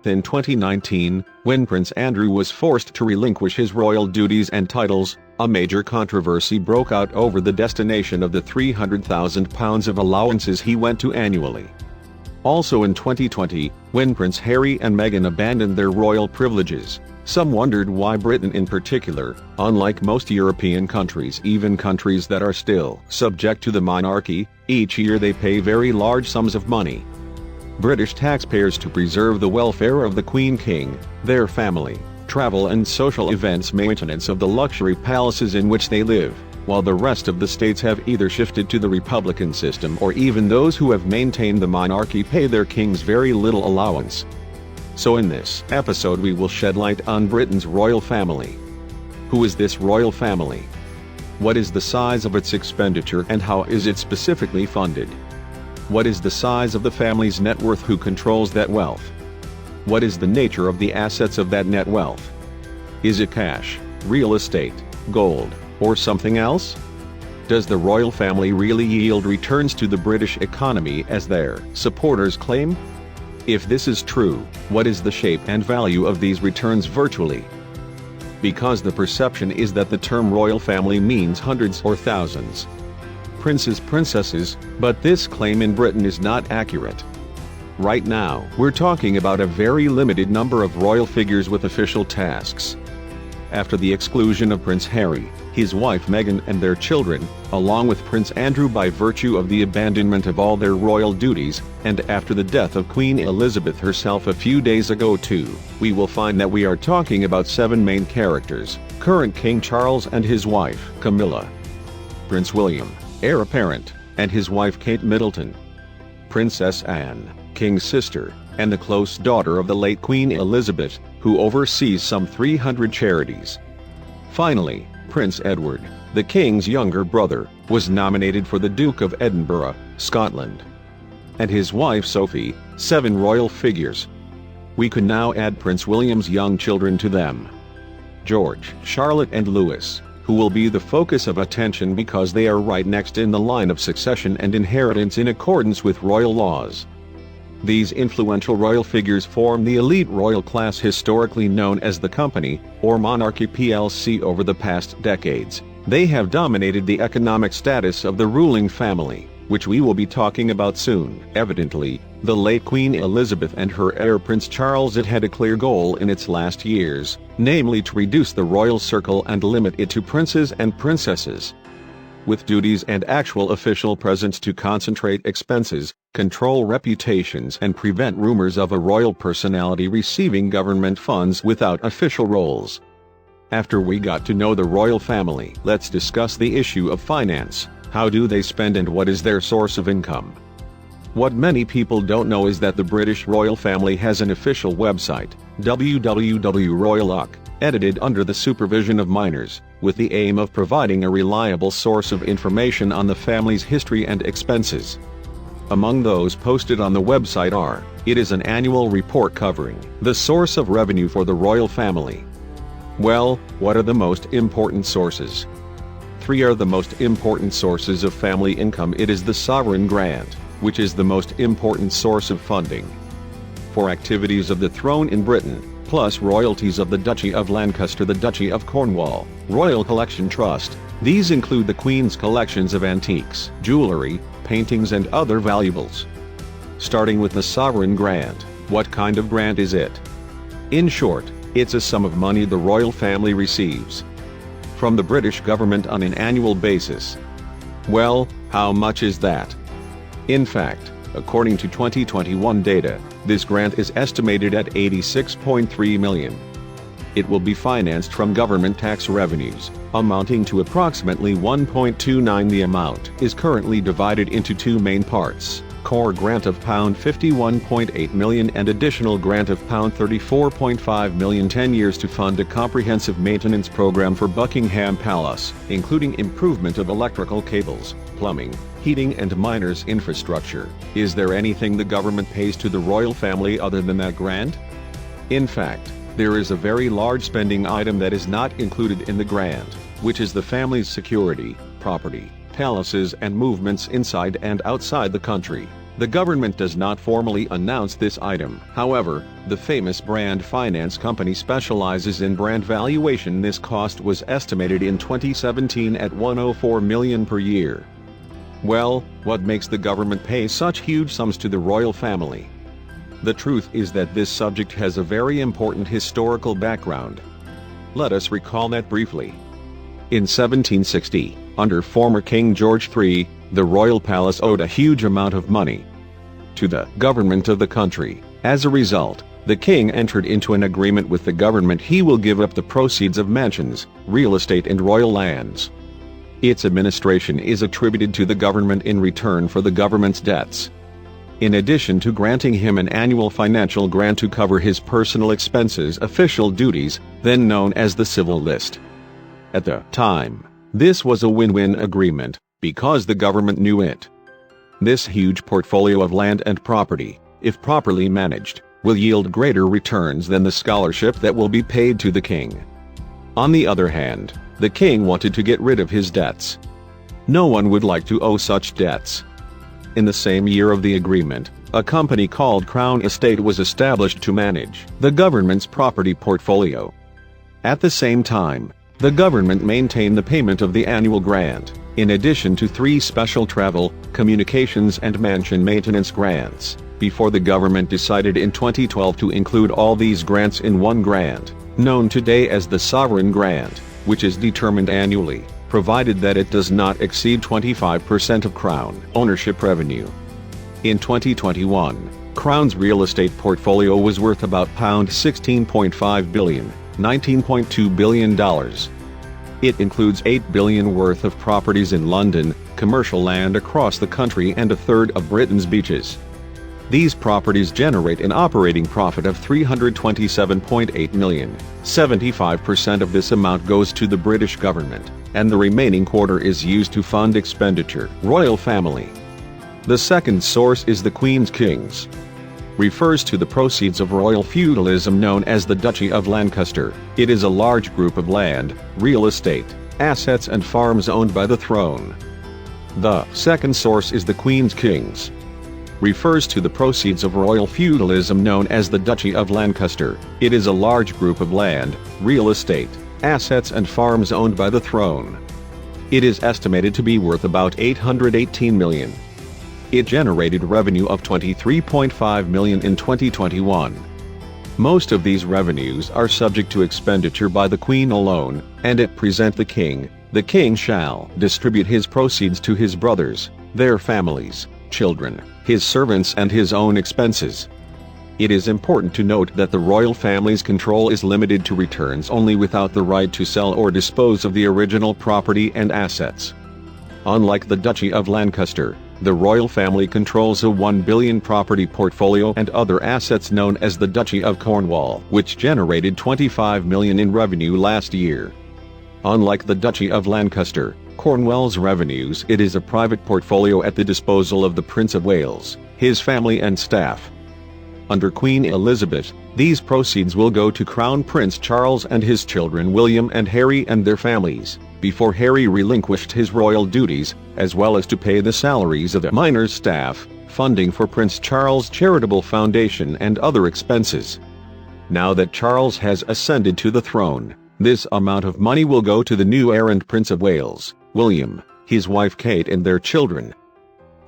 In 2019, when Prince Andrew was forced to relinquish his royal duties and titles, a major controversy broke out over the destination of the £300,000 of allowances he went to annually. Also in 2020, when Prince Harry and Meghan abandoned their royal privileges, some wondered why Britain in particular, unlike most European countries, even countries that are still subject to the monarchy, each year they pay very large sums of money. British taxpayers to preserve the welfare of the Queen King, their family, travel and social events, maintenance of the luxury palaces in which they live, while the rest of the states have either shifted to the republican system or even those who have maintained the monarchy pay their kings very little allowance. So in this episode we will shed light on Britain's royal family. Who is this royal family? What is the size of its expenditure and how is it specifically funded? What is the size of the family's net worth? Who controls that wealth? What is the nature of the assets of that net wealth? Is it cash, real estate, gold, or something else? Does the royal family really yield returns to the British economy as their supporters claim? If this is true, what is the shape and value of these returns virtually? Because the perception is that the term royal family means hundreds or thousands princes, princesses, but this claim in Britain is not accurate. Right now, we're talking about a very limited number of royal figures with official tasks. After the exclusion of Prince Harry, his wife Meghan and their children, along with Prince Andrew by virtue of the abandonment of all their royal duties, and after the death of Queen Elizabeth herself a few days ago too, we will find that we are talking about 7 main characters: current King Charles and his wife, Camilla; Prince William, heir apparent, and his wife Kate Middleton; Princess Anne, King's sister, and the close daughter of the late Queen Elizabeth, who oversees some 300 charities. Finally, Prince Edward, the King's younger brother, was nominated for the Duke of Edinburgh, Scotland. And his wife Sophie, 7 royal figures. We could now add Prince William's young children to them: George, Charlotte and Louis, who will be the focus of attention because they are right next in the line of succession and inheritance in accordance with royal laws. These influential royal figures form the elite royal class historically known as the Company, or Monarchy plc. Over the past decades, they have dominated the economic status of the ruling family, which we will be talking about soon. Evidently, the late Queen Elizabeth and her heir Prince Charles had a clear goal in its last years, namely to reduce the royal circle and limit it to princes and princesses. With duties and actual official presence to concentrate expenses, control reputations and prevent rumors of a royal personality receiving government funds without official roles. After we got to know the royal family, let's discuss the issue of finance. How do they spend and what is their source of income? What many people don't know is that the British royal family has an official website, www.royalock, edited under the supervision of minors, with the aim of providing a reliable source of information on the family's history and expenses. Among those posted on the website are: it is an annual report covering the source of revenue for the royal family. Well, what are the most important sources? 3 are the most important sources of family income. It is the sovereign grant, which is the most important source of funding for activities of the throne in Britain, plus royalties of the Duchy of Lancaster, the Duchy of Cornwall, Royal Collection Trust. These include the Queen's collections of antiques, jewelry, paintings and other valuables. Starting with the sovereign grant, what kind of grant is it? In short, it's a sum of money the royal family receives from the British government on an annual basis. Well, how much is that? In fact, according to 2021 data, this grant is estimated at £86.3 million. It will be financed from government tax revenues, amounting to approximately 1.29. The amount is currently divided into 2 main parts: core grant of £51.8 million and additional grant of £34.5 million, 10 years to fund a comprehensive maintenance program for Buckingham Palace, including improvement of electrical cables, plumbing, heating and miners' infrastructure. Is there anything the government pays to the royal family other than that grant? In fact, there is a very large spending item that is not included in the grant, which is the family's security, property, palaces and movements inside and outside the country. The government does not formally announce this item. However, the famous Brand Finance company specializes in brand valuation. This cost was estimated in 2017 at $104 million per year. Well, what makes the government pay such huge sums to the royal family? The truth is that this subject has a very important historical background. Let us recall that briefly. In 1760, under former King George III, the royal palace owed a huge amount of money to the government of the country. As a result, the king entered into an agreement with the government. He will give up the proceeds of mansions, real estate and royal lands. Its administration is attributed to the government in return for the government's debts. In addition to granting him an annual financial grant to cover his personal expenses, official duties, then known as the civil list. At the time, this was a win-win agreement, because the government knew it. This huge portfolio of land and property, if properly managed, will yield greater returns than the scholarship that will be paid to the king. On the other hand, the king wanted to get rid of his debts. No one would like to owe such debts. In the same year of the agreement, a company called Crown Estate was established to manage the government's property portfolio. At the same time, the government maintained the payment of the annual grant, in addition to 3 special travel, communications and mansion maintenance grants, before the government decided in 2012 to include all these grants in one grant, known today as the Sovereign Grant, which is determined annually, provided that it does not exceed 25% of Crown ownership revenue. In 2021, Crown's real estate portfolio was worth about £16.5 billion, $19.2 billion. It includes $8 billion worth of properties in London, commercial land across the country and a third of Britain's beaches. These properties generate an operating profit of £327.8 million. 75% of this amount goes to the British government, and the remaining quarter is used to fund expenditure. Royal family. The second source is the Queen's Kings. Refers to the proceeds of royal feudalism known as the Duchy of Lancaster. It is a large group of land, real estate, assets and farms owned by the throne. The second source is the Queen's Kings. Refers to the proceeds of royal feudalism known as the Duchy of Lancaster. It is a large group of land, real estate, assets and farms owned by the throne. It is estimated to be worth about $818 million. It generated revenue of $23.5 million in 2021. Most of these revenues are subject to expenditure by the Queen alone, and at present the King shall distribute his proceeds to his brothers, their families, children, his servants and his own expenses. It is important to note that the royal family's control is limited to returns only, without the right to sell or dispose of the original property and assets. Unlike the Duchy of Lancaster, the royal family controls a $1 billion property portfolio and other assets known as the Duchy of Cornwall, which generated $25 million in revenue last year. Unlike the Duchy of Lancaster, Cornwall's revenues, it is a private portfolio at the disposal of the Prince of Wales, his family and staff. Under Queen Elizabeth, these proceeds will go to Crown Prince Charles and his children William and Harry and their families, before Harry relinquished his royal duties, as well as to pay the salaries of the minor staff, funding for Prince Charles' charitable foundation and other expenses. Now that Charles has ascended to the throne, this amount of money will go to the new heir and Prince of Wales, William, his wife Kate and their children.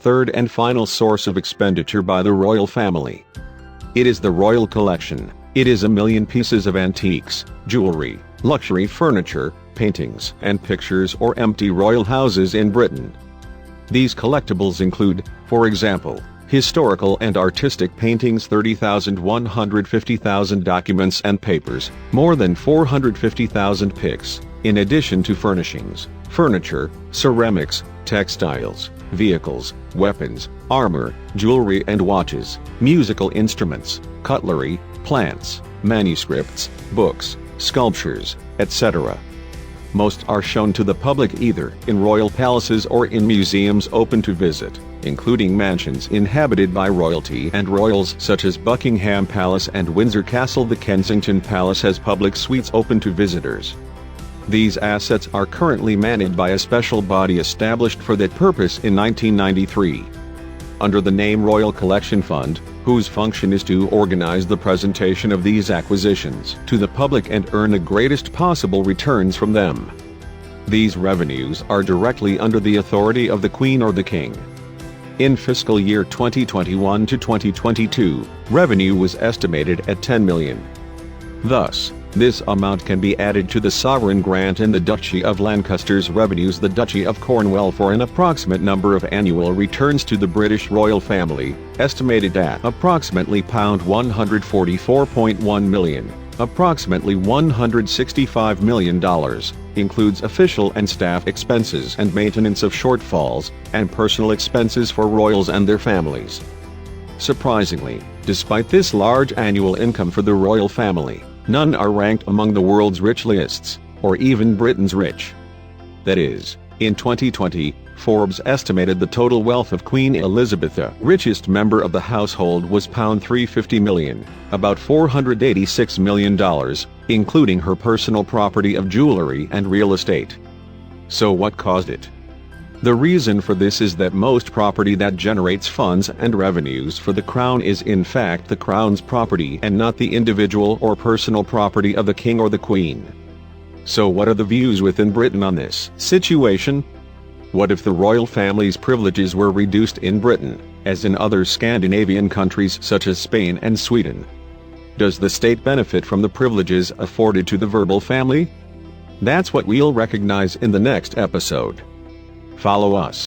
Third and final source of expenditure by the royal family. It is the royal collection. It is 1 million pieces of antiques, jewelry, luxury furniture, paintings and pictures or empty royal houses in Britain. These collectibles include, for example, historical and artistic paintings, 30,150,000 documents and papers, more than 450,000 pics, in addition to furnishings, furniture, ceramics, textiles, vehicles, weapons, armor, jewelry and watches, musical instruments, cutlery, plants, manuscripts, books, sculptures, etc. Most are shown to the public either in royal palaces or in museums open to visit, including mansions inhabited by royalty and royals such as Buckingham Palace and Windsor Castle. The Kensington Palace has public suites open to visitors. These assets are currently managed by a special body established for that purpose in 1993. under the name Royal Collection Fund, whose function is to organize the presentation of these acquisitions to the public and earn the greatest possible returns from them. These revenues are directly under the authority of the Queen or the King. In fiscal year 2021 to 2022, revenue was estimated at 10 million. Thus, this amount can be added to the sovereign grant in the Duchy of Lancaster's revenues, the Duchy of Cornwall, for an approximate number of annual returns to the British royal family, estimated at approximately £144.1 million, approximately $165 million, includes official and staff expenses and maintenance of shortfalls, and personal expenses for royals and their families. Surprisingly, despite this large annual income for the royal family, none are ranked among the world's rich lists, or even Britain's rich. That is, in 2020, Forbes estimated the total wealth of Queen Elizabeth, the richest member of the household, was £350 million, about $486 million, including her personal property of jewelry and real estate. So what caused it? The reason for this is that most property that generates funds and revenues for the Crown is in fact the Crown's property and not the individual or personal property of the King or the Queen. So what are the views within Britain on this situation? What if the royal family's privileges were reduced in Britain, as in other Scandinavian countries such as Spain and Sweden? Does the state benefit from the privileges afforded to the verbal family? That's what we'll recognize in the next episode. Follow us.